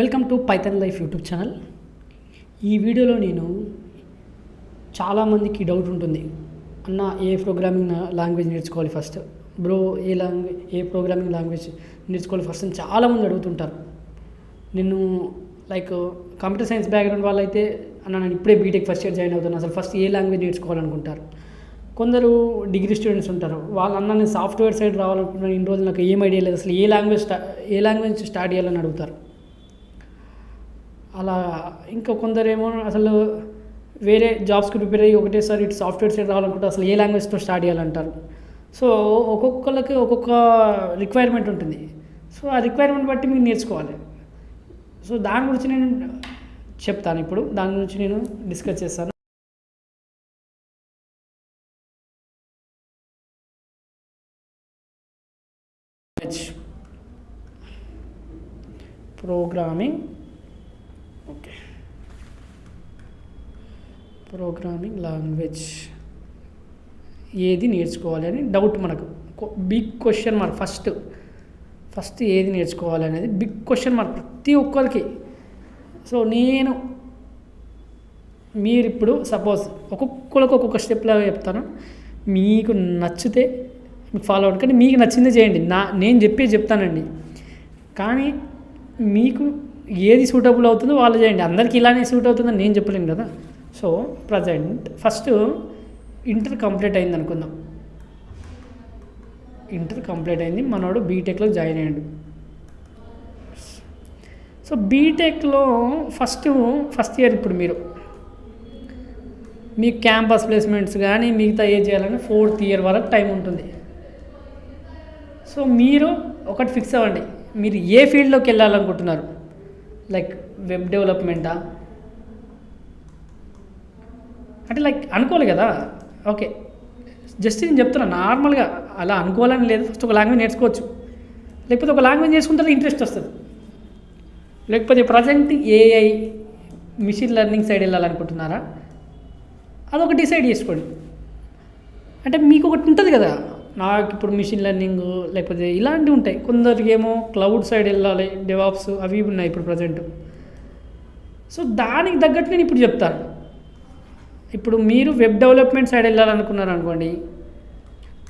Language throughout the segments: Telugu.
Welcome to Python life YouTube channel. ఈ వీడియోలో నేను చాలామందికి డౌట్ ఉంటుంది, అన్న ఏ ప్రోగ్రామింగ్ లాంగ్వేజ్ నేర్చుకోవాలి ఫస్ట్, బ్రో ఏ ప్రోగ్రామింగ్ లాంగ్వేజ్ నేర్చుకోవాలి ఫస్ట్ అని చాలామంది అడుగుతుంటారు. నేను కంప్యూటర్ సైన్స్ బ్యాక్గ్రౌండ్ వాళ్ళైతే అన్న నేను ఇప్పుడే బీటెక్ ఫస్ట్ ఇయర్ జాయిన్ అవుతాను, అసలు ఫస్ట్ ఏ లాంగ్వేజ్ నేర్చుకోవాలనుకుంటారు. కొందరు డిగ్రీ స్టూడెంట్స్ ఉంటారు, వాళ్ళన్న నేను సాఫ్ట్వేర్ సైడ్ రావాలనుకుంటున్నాను, ఇన్ని రోజులు నాకు ఏం ఐడియా లేదు, అసలు ఏ లాంగ్వేజ్ స్టార్ట్ చేయాలని అడుగుతారు. అలా ఇంకా కొందరేమో అసలు వేరే జాబ్స్కి ప్రిపేర్ అయ్యి ఒకటేసారి ఇటు సాఫ్ట్వేర్ సైడ్ రావాలనుకుంటే అసలు ఏ లాంగ్వేజ్తో స్టార్ట్ చేయాలంటారు. సో ఒక్కొక్కరికి ఒక్కొక్క రిక్వైర్మెంట్ ఉంటుంది. సో ఆ రిక్వైర్మెంట్ బట్టి మీరు నేర్చుకోవాలి. సో దాని గురించి నేను చెప్తాను, ఇప్పుడు దాని గురించి నేను డిస్కస్ చేస్తాను. ప్రోగ్రామింగ్ లాంగ్వేజ్ ఏది నేర్చుకోవాలి అని డౌట్, మనకు బిగ్ క్వశ్చన్ మార్క్. ఫస్ట్ ఏది నేర్చుకోవాలి అనేది బిగ్ క్వశ్చన్ మార్క్ ప్రతి ఒక్కరికి. సో మీరు ఇప్పుడు సపోజ్ ఒక్కొక్కరికి ఒక్కొక్క స్టెప్లో చెప్తాను, మీకు నచ్చితే మీకు ఫాలో అవ్వండి, కానీ మీకు నచ్చిందే చేయండి. నేను చెప్తానండి, కానీ మీకు ఏది సూటబుల్ అవుతుందో వాళ్ళు చేయండి. అందరికీ ఇలానే సూట్ అవుతుందని నేను చెప్పలేను కదా. So present first inter complete అయింది అనుకుందాం. ఇంటర్ కంప్లీట్ అయింది, మనోడు బీటెక్లో జాయిన్ అయ్యాడు. సో బీటెక్లో ఫస్ట్ ఇయర్ ఇప్పుడు మీకు క్యాంపస్ ప్లేస్మెంట్స్ కానీ మిగతా ఏ చేయాలని 4th ఇయర్ వరకు టైం ఉంటుంది. సో మీరు ఒకటి ఫిక్స్ అవ్వండి, మీరు ఏ ఫీల్డ్లోకి వెళ్ళాలనుకుంటున్నారు. వెబ్ డెవలప్మెంటా అంటే అనుకోవాలి కదా. ఓకే, జస్ట్ నేను చెప్తున్నా, నార్మల్గా అలా అనుకోవాలని లేదు. ఫస్ట్ ఒక లాంగ్వేజ్ నేర్చుకోవచ్చు, లేకపోతే ఒక లాంగ్వేజ్ నేర్చుకుంటే ఇంట్రెస్ట్ వస్తుంది. లేకపోతే present AI machine learning side వెళ్ళాలనుకుంటున్నారా, అదొక డిసైడ్ చేసుకోండి. అంటే మీకు ఒకటి ఉంటుంది కదా, నాకు ఇప్పుడు మిషన్ లెర్నింగ్ లేకపోతే ఇలాంటివి ఉంటాయి. కొందరికి ఏమో క్లౌడ్ సైడ్ వెళ్ళాలి, డెవాప్స్ అవి ఉన్నాయి ఇప్పుడు ప్రజెంట్. సో దానికి తగ్గట్టు నేను ఇప్పుడు చెప్తాను. ఇప్పుడు మీరు వెబ్ డెవలప్మెంట్ సైడ్ వెళ్ళాలనుకున్నారు అనుకోండి,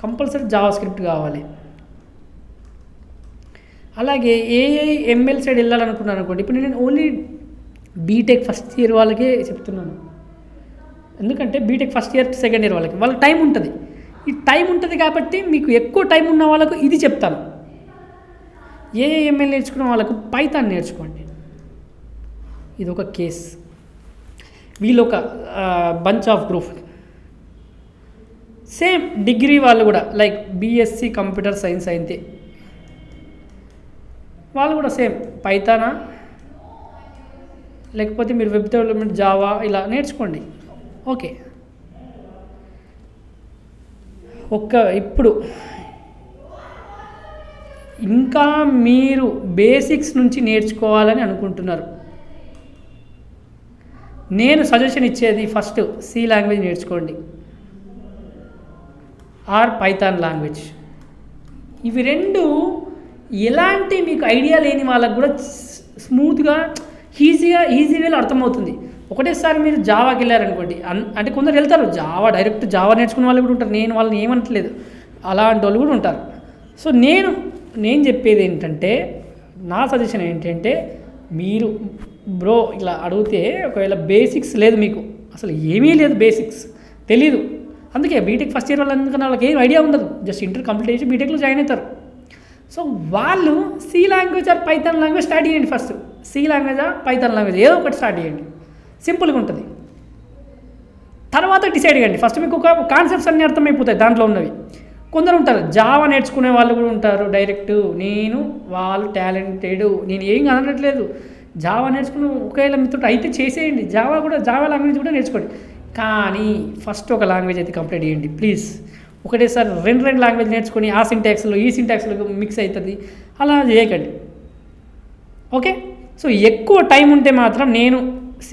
కంపల్సరీ జావా స్క్రిప్ట్ కావాలి. అలాగే ఏఐ ఎంఎల్ సైడ్ వెళ్ళాలనుకున్నారు అనుకోండి, ఇప్పుడు నేను ఓన్లీ బీటెక్ ఫస్ట్ ఇయర్ వాళ్ళకే చెప్తున్నాను. ఎందుకంటే BTech first year second year వాళ్ళకి టైం ఉంటుంది. ఈ టైం ఉంటుంది కాబట్టి మీకు ఎక్కువ టైం ఉన్న వాళ్ళకు ఇది చెప్తాను. ఏఐఎంఎల్ నేర్చుకున్న వాళ్ళకు పైథాన్ నేర్చుకోండి. ఇది ఒక కేస్. వీళ్ళు ఒక bunch of group. Same degree వాళ్ళు కూడా బీఎస్సీ కంప్యూటర్ సైన్స్ అయితే వాళ్ళు కూడా సేమ్ పైథానా లేకపోతే మీరు వెబ్ డెవలప్మెంట్ జావా ఇలా నేర్చుకోండి. ఓకే, ఇప్పుడు ఇంకా మీరు బేసిక్స్ నుంచి నేర్చుకోవాలని అనుకుంటున్నారు, నేను సజెషన్ ఇచ్చేది ఫస్ట్ సి లాంగ్వేజ్ నేర్చుకోండి ఆర్ పైథాన్ లాంగ్వేజ్. ఇవి రెండు ఎలాంటి మీకు ఐడియా లేని వాళ్ళకు కూడా స్మూత్గా ఈజీ వేలో అర్థమవుతుంది. ఒకటేసారి మీరు జావాకి వెళ్ళారనుకోండి, అంటే కొందరు వెళ్తారు డైరెక్ట్ జావా నేర్చుకునే వాళ్ళు కూడా ఉంటారు, నేను వాళ్ళని ఏమనట్లేదు, అలాంటి వాళ్ళు కూడా ఉంటారు. సో నేను చెప్పేది ఏంటంటే, నా సజెషన్ ఏంటంటే, మీరు బ్రో ఇలా అడిగితే ఒకవేళ బేసిక్స్ లేదు, మీకు అసలు ఏమీ లేదు, బేసిక్స్ తెలీదు, అందుకే బీటెక్ ఫస్ట్ ఇయర్ వాళ్ళందుకని వాళ్ళకి ఏం ఐడియా ఉండదు, జస్ట్ ఇంటర్ కంప్లీట్ చేసి బీటెక్లో జాయిన్ అవుతారు. సో వాళ్ళు C language or Python language start చేయండి. ఫస్ట్ సి లాంగ్వేజా పైథాన్ లాంగ్వేజ్ ఏదో ఒకటి స్టార్ట్ చేయండి, సింపుల్గా ఉంటుంది. తర్వాత డిసైడ్ చేయండి. ఫస్ట్ మీకు ఒక కాన్సెప్ట్స్ అన్నీ అర్థమైపోతాయి దాంట్లో ఉన్నవి. కొందరు ఉంటారు జావా నేర్చుకునే వాళ్ళు కూడా ఉంటారు, డైరెక్ట్ వాళ్ళు టాలెంటెడ్, నేను ఏం అనట్లేదు, జావా నేర్చుకుని ఒకవేళ మీతో అయితే చేసేయండి, జావా లాంగ్వేజ్ కూడా నేర్చుకోండి. కానీ ఫస్ట్ ఒక లాంగ్వేజ్ అయితే కంప్లీట్ చేయండి ప్లీజ్. ఒకటేసారి రెండు లాంగ్వేజ్ నేర్చుకొని ఆ సింటాక్స్లో ఈ సింటాక్స్లో మిక్స్ అవుతుంది, అలా చేయకండి. ఓకే, సో ఎక్కువ టైం ఉంటే మాత్రం నేను C++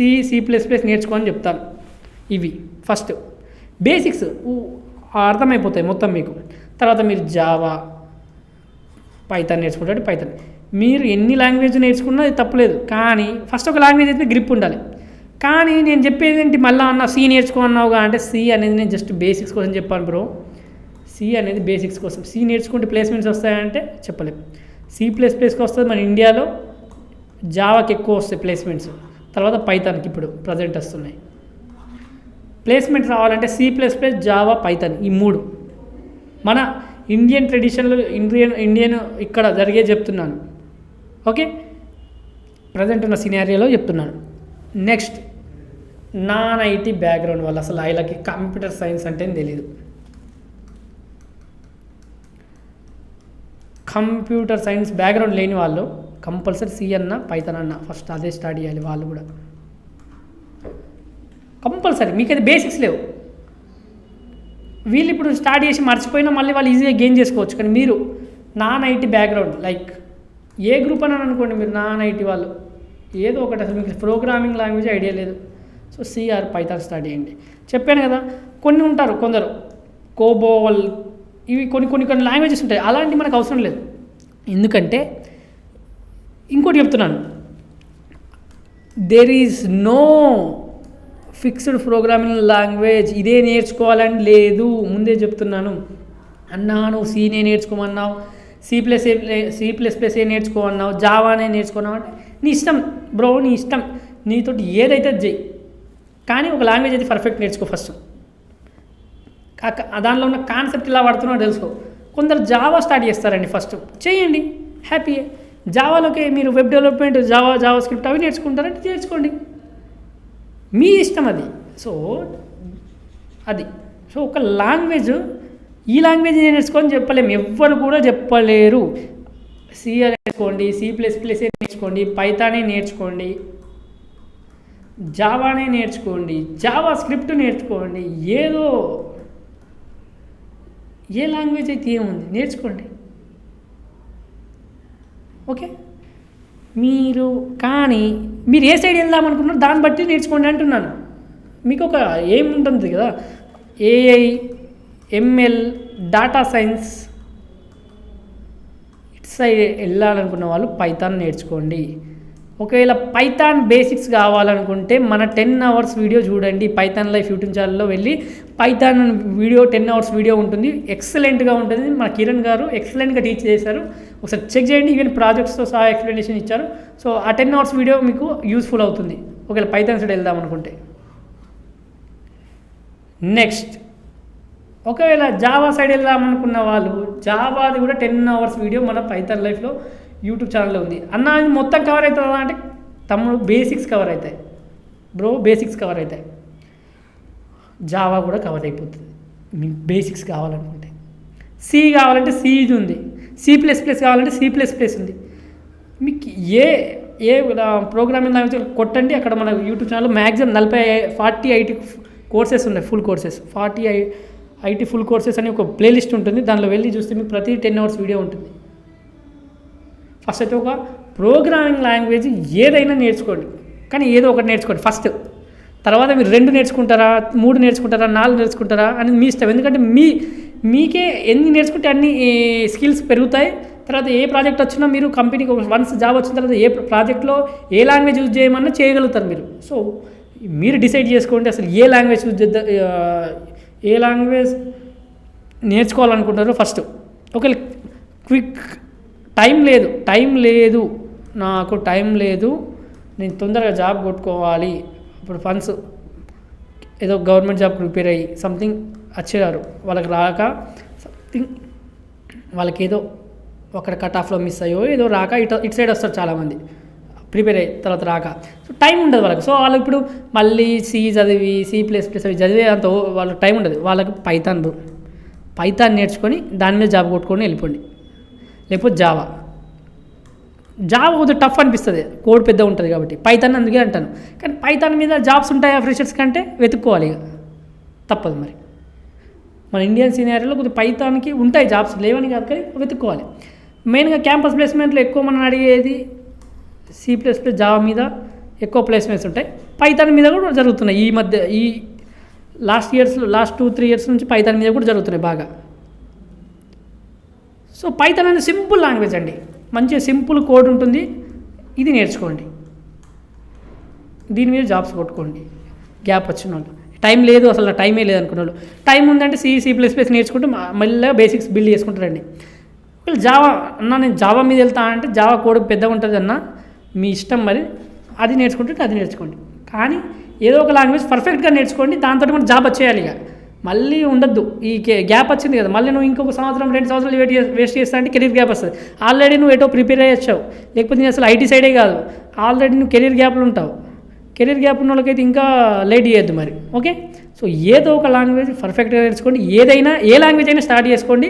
నేర్చుకోని చెప్తాను. ఇవి ఫస్ట్ బేసిక్స్ అర్థమైపోతాయి మొత్తం మీకు. తర్వాత మీరు జావా పైథాన్ నేర్చుకుంటే పైథాన్ మీరు ఎన్ని లాంగ్వేజ్ నేర్చుకున్నా అది తప్పులేదు, కానీ ఫస్ట్ ఒక లాంగ్వేజ్ అయితే గ్రిప్ ఉండాలి. కానీ నేను చెప్పేది ఏంటి, మళ్ళీ అన్న సి నేర్చుకున్నావుగా అంటే సి అనేది నేను జస్ట్ బేసిక్స్ కోసం చెప్పాను బ్రో. సి అనేది బేసిక్స్ కోసం. సి నేర్చుకుంటే ప్లేస్మెంట్స్ వస్తాయంటే చెప్పలేము. C++కి వస్తుంది మన ఇండియాలో, జావాకి ఎక్కువ వస్తాయి ప్లేస్మెంట్స్, తర్వాత పైథాన్కి ఇప్పుడు ప్రజెంట్ వస్తున్నాయి. ప్లేస్మెంట్ రావాలంటే C++, జావా, పైథాన్ ఈ 3 మన ఇండియన్ ట్రెడిషన్లో ఇండియన్ ఇక్కడ జరిగే చెప్తున్నాను. ఓకే, ప్రజెంట్ ఉన్న సినారియోలో చెప్తున్నాను. నెక్స్ట్ నాన్ ఐటీ బ్యాక్గ్రౌండ్ వల్ల అసలు వీళ్ళకి కంప్యూటర్ సైన్స్ అంటే తెలియదు. కంప్యూటర్ సైన్స్ బ్యాక్గ్రౌండ్ లేని వాళ్ళు కంపల్సరీ సి అన్న పైథాన్ అన్న ఫస్ట్ అదే స్టార్ట్ చేయాలి. వాళ్ళు కూడా కంపల్సరీ. మీకు అది బేసిక్స్ లేవు, వీళ్ళు ఇప్పుడు స్టార్ట్ చేసి మర్చిపోయినా మళ్ళీ వాళ్ళు ఈజీగా గెయిన్ చేసుకోవచ్చు. కానీ మీరు non IT background like A group అని అనుకోండి, మీరు నాన్ ఐటీ వాళ్ళు ఏదో ఒకటి, అసలు మీకు ప్రోగ్రామింగ్ లాంగ్వేజ్ ఐడియా లేదు, సో సిఆర్ పైథాన్ స్టార్ట్ చేయండి. చెప్పాను కదా, కొన్ని ఉంటారు కొందరు కోబోల్, ఇవి కొన్ని లాంగ్వేజెస్ ఉంటాయి, అలాంటివి మనకు అవసరం లేదు. ఎందుకంటే ఇంకోటి చెప్తున్నాను, there is no fixed programming language ఇదే నేర్చుకోవాలని లేదు, ముందే చెప్తున్నాను. అన్నాను సీనే నేర్చుకోమన్నావు, C++ నేర్చుకోమన్నావు, జావానే నేర్చుకున్నావు అంటే నీ ఇష్టం బ్రో, నీ ఇష్టం, నీతోటి ఏదైతే చెయ్యి, కానీ ఒక లాంగ్వేజ్ అయితే పర్ఫెక్ట్ నేర్చుకో ఫస్ట్. దానిలో ఉన్న కాన్సెప్ట్ ఇలా వాడుతున్నావు తెలుసుకో. కొందరు జావా స్టార్ట్ చేస్తారండి, ఫస్ట్ చేయండి, హ్యాపీ. జావాలోకి మీరు వెబ్ డెవలప్మెంట్, జావా స్క్రిప్ట్ అవి నేర్చుకుంటారంటే నేర్చుకోండి, మీ ఇష్టం అది. సో అది ఒక లాంగ్వేజ్, ఈ లాంగ్వేజ్ నేర్చుకొని చెప్పలేము, ఎవ్వరు కూడా చెప్పలేరు. సిఆర్ నేర్చుకోండి, C++ నేర్చుకోండి, పైథానే నేర్చుకోండి, జావానే నేర్చుకోండి, జావా స్క్రిప్ట్ నేర్చుకోండి, ఏదో ఏ లాంగ్వేజ్ అయితే ఏముంది నేర్చుకోండి. ఓకే, కానీ మీరు ఏ సైడ్ వెళ్దాం అనుకున్నారో దాన్ని బట్టి నేర్చుకోండి అంటున్నాను. మీకు ఒక ఏం ఉంటుంది కదా, AI, ML, డేటా సైన్స్ ఇటు సైడ్ వెళ్ళాలనుకున్న వాళ్ళు పైథాన్ నేర్చుకోండి. ఒకవేళ పైథాన్ బేసిక్స్ కావాలనుకుంటే మన 10 hours వీడియో చూడండి. పైథాన్ లైఫ్ యూట్యూబ్ ఛానల్లో వెళ్ళి పైథాన్ వీడియో 10 hours వీడియో ఉంటుంది, ఎక్సలెంట్గా ఉంటుంది. మన కిరణ్ గారు ఎక్సలెంట్గా టీచ్ చేశారు, ఒకసారి చెక్ చేయండి. ఈవెన్ ప్రాజెక్ట్స్తో సహా ఎక్స్ప్లెనేషన్ ఇచ్చారు. సో ఆ 10 hours వీడియో మీకు యూస్ఫుల్ అవుతుంది ఒకవేళ పైథాన్ సైడ్ వెళ్దాం అనుకుంటే. నెక్స్ట్ ఒకవేళ జావా సైడ్ వెళ్దాం అనుకున్న వాళ్ళు జావాది కూడా 10 hours వీడియో మన పైథాన్ లైఫ్లో యూట్యూబ్ ఛానల్లో ఉంది. అన్న అది మొత్తం కవర్ అవుతుందా అంటే తమ్ముడు బేసిక్స్ కవర్ అవుతాయి బ్రో, బేసిక్స్ కవర్ అవుతాయి. జావా కూడా కవర్ అయిపోతుంది మీకు బేసిక్స్ కావాలనుకుంటే. సి కావాలంటే సి ఇది ఉంది, C++ కావాలంటే C++ ఉంది. మీకు ఏ ప్రోగ్రామింగ్ లాంగ్వేజ్ కొట్టండి, అక్కడ మన యూట్యూబ్ ఛానల్లో మ్యాక్సిమం 40 IT కోర్సెస్ ఉన్నాయి, full courses. 40 IT full courses అని ఒక ప్లేలిస్ట్ ఉంటుంది, దానిలో వెళ్ళి చూస్తే మీకు ప్రతి 10 hours వీడియో ఉంటుంది. ఫస్ట్ అయితే ఒక ప్రోగ్రామింగ్ లాంగ్వేజ్ ఏదైనా నేర్చుకోండి, కానీ ఏదో ఒకటి నేర్చుకోండి ఫస్ట్. తర్వాత మీరు 2 నేర్చుకుంటారా, 3 నేర్చుకుంటారా, 4 నేర్చుకుంటారా అనేది మీ ఇష్టం. ఎందుకంటే మీకే ఎన్ని నేర్చుకుంటే అన్ని స్కిల్స్ పెరుగుతాయి. తర్వాత ఏ ప్రాజెక్ట్ వచ్చినా మీరు కంపెనీకి వన్స్ జాబ్ వచ్చిన తర్వాత ఏ ప్రాజెక్ట్లో ఏ లాంగ్వేజ్ యూజ్ చేయమన్నా చేయగలుగుతారు మీరు. సో మీరు డిసైడ్ చేసుకోండి అసలు ఏ లాంగ్వేజ్ యూజ్ చేద్దాం, ఏ లాంగ్వేజ్ నేర్చుకోవాలనుకుంటారో ఫస్ట్. ఒకవేళ క్విక్ టైం లేదు నాకు టైం లేదు, నేను తొందరగా జాబ్ కొట్టుకోవాలి, ఇప్పుడు ఫండ్స్ ఏదో గవర్నమెంట్ జాబ్ ప్రిపేర్ అయ్యి సంథింగ్ వచ్చారు, వాళ్ళకి రాక సంథింగ్ వాళ్ళకి ఏదో అక్కడ కట్ ఆఫ్లో మిస్ అయ్యో ఏదో రాక ఇటు సైడ్ వస్తారు చాలామంది ప్రిపేర్ అయ్యి తర్వాత రాక. సో టైం ఉండదు వాళ్ళకి. సో వాళ్ళు ఇప్పుడు మళ్ళీ C చదివి C++ అవి చదివే అంత వాళ్ళకి టైం ఉండదు. వాళ్ళకి పైథాన్ నేర్చుకొని దాని మీద జాబ్ కొట్టుకొని వెళ్ళిపోండి. లేకపోతే జావా కొంచెం టఫ్ అనిపిస్తుంది, కోడ్ పెద్ద ఉంటుంది కాబట్టి. పైథాన్ అందుకే అంటాను, కానీ పైథాన్ మీద జాబ్స్ ఉంటాయా ఫ్రెషర్స్ కంటే వెతుక్కోవాలి, ఇక తప్పదు. మరి మన ఇండియన్ సినారియోలో కొద్దిగా పైథాన్కి ఉంటాయి జాబ్స్, లేవని కాదు కానీ వెతుక్కోవాలి. మెయిన్గా క్యాంపస్ ప్లేస్మెంట్లో ఎక్కువ మనం అడిగేది C++, జావా మీద ఎక్కువ ప్లేస్మెంట్స్ ఉంటాయి. పైథాన్ మీద కూడా జరుగుతున్నాయి ఈ మధ్య, ఈ లాస్ట్ 2-3 years నుంచి పైథాన్ మీద కూడా జరుగుతున్నాయి బాగా. సో పైథాన్ అనేది సింపుల్ లాంగ్వేజ్ అండి, మంచి సింపుల్ కోడ్ ఉంటుంది, ఇది నేర్చుకోండి, దీని మీద జాబ్స్ కొట్టుకోండి. గ్యాప్ వచ్చిన వాళ్ళు, టైం లేదు అసలు నా టైమే లేదు అనుకున్న వాళ్ళు, టైం ఉందంటే C++ నేర్చుకుంటూ మళ్ళీ బేసిక్స్ బిల్డ్ చేసుకుంటారండి. జావా అన్న నేను జావా మీద వెళ్తా అంటే జావా కోడ్ పెద్దగా ఉంటుంది అన్న, మీ ఇష్టం, మరి అది నేర్చుకుంటే అది నేర్చుకోండి. కానీ ఏదో ఒక లాంగ్వేజ్ పర్ఫెక్ట్గా నేర్చుకోండి, దాంతో మనం జాబ్ వచ్చేయాలి. ఇక మళ్ళీ ఉండద్దు, ఈ గ్యాప్ వచ్చింది కదా, మళ్ళీ నువ్వు ఇంకొక సంవత్సరం 2 సంవత్సరాలు వేస్ట్ చేస్తా అంటే కెరీర్ గ్యాప్ వస్తుంది. ఆల్రెడీ నువ్వు ఎటో ప్రిపేర్ అయ్యి వచ్చావు, లేకపోతే నేను అసలు IT సైడే కాదు, ఆల్రెడీ నువ్వు కెరీర్ గ్యాప్లో ఉంటావు. కెరీర్ గ్యాప్ ఉన్న వాళ్ళకైతే ఇంకా లేట్ చేయొద్దు మరి. ఓకే, సో ఏదో ఒక లాంగ్వేజ్ పర్ఫెక్ట్గా నేర్చుకోండి. ఏదైనా ఏ లాంగ్వేజ్ అయినా స్టార్ట్ చేసుకోండి,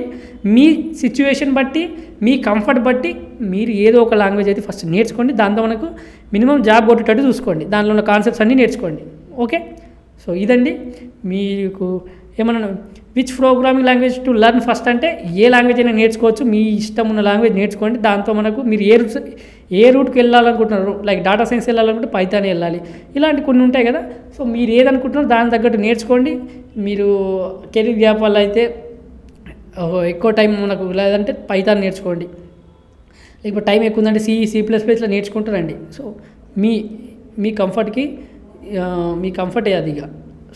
మీ సిచ్యువేషన్ బట్టి, మీ కంఫర్ట్ బట్టి మీరు ఏదో ఒక లాంగ్వేజ్ అయితే ఫస్ట్ నేర్చుకోండి. దాంతో మనకు మినిమం జాబ్ కొట్టేటట్టు చూసుకోండి, దానిలో ఉన్న కాన్సెప్ట్స్ అన్నీ నేర్చుకోండి. ఓకే, సో ఇదండి. మీకు ఏమన్నా which programming language to learn first అంటే ఏ లాంగ్వేజ్ అయినా నేర్చుకోవచ్చు, మీ ఇష్టం ఉన్న లాంగ్వేజ్ నేర్చుకోండి. దాంతో మనకు మీరు ఏ రూట్కి వెళ్ళాలనుకుంటున్నారు, లైక్ డేటా సైన్స్ వెళ్ళాలనుకుంటే పైథాన్ వెళ్ళాలి, ఇలాంటి కొన్ని ఉంటాయి కదా. సో మీరు ఏదనుకుంటున్నారో దాని తగ్గట్టు నేర్చుకోండి. మీరు కెరీర్ గ్యాప్ వల్ల అయితే ఎక్కువ టైం మనకు లేదంటే పైథాన్ నేర్చుకోండి, లేకపోతే టైం ఎక్కువ ఉందంటే C++లో నేర్చుకుంటారండి. సో మీ కంఫర్ట్కి మీ కంఫర్టే అది. ఇక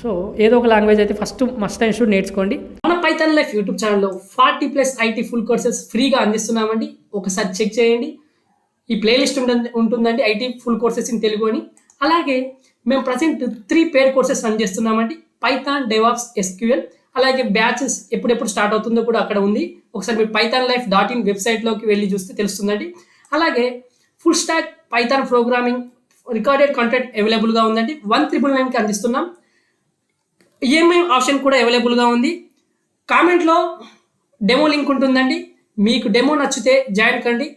సో ఏదో ఒక లాంగ్వేజ్ అయితే ఫస్ట్ మస్ట్ అండ్ షుడ్ నేర్చుకోండి. మన పైథాన్ లైఫ్ యూట్యూబ్ ఛానల్లో 40+ IT ఫుల్ కోర్సెస్ ఫ్రీగా అందిస్తున్నామండి. ఒకసారి చెక్ చేయండి, ఈ ప్లేలిస్ట్ ఉంటుందండి IT full courses in Telugu అని. అలాగే మేము ప్రజెంట్ 3 పెయిడ్ కోర్సెస్ రన్ చేస్తున్నామండి, పైథాన్, డెవాప్స్, SQL. అలాగే బ్యాచెస్ ఎప్పుడెప్పుడు స్టార్ట్ అవుతుందో కూడా అక్కడ ఉంది, ఒకసారి మీరు pythonlife.in వెబ్సైట్లోకి వెళ్ళి చూస్తే తెలుస్తుందండి. అలాగే full stack Python programming recorded content అవైలబుల్గా ఉందండి, 1999కి అందిస్తున్నాం. EMI ఆప్షన్ కూడా అవైలబుల్గా ఉంది. కామెంట్లో డెమో లింక్ ఉంటుందండి, మీకు డెమో నచ్చితే జాయిన్ కండి.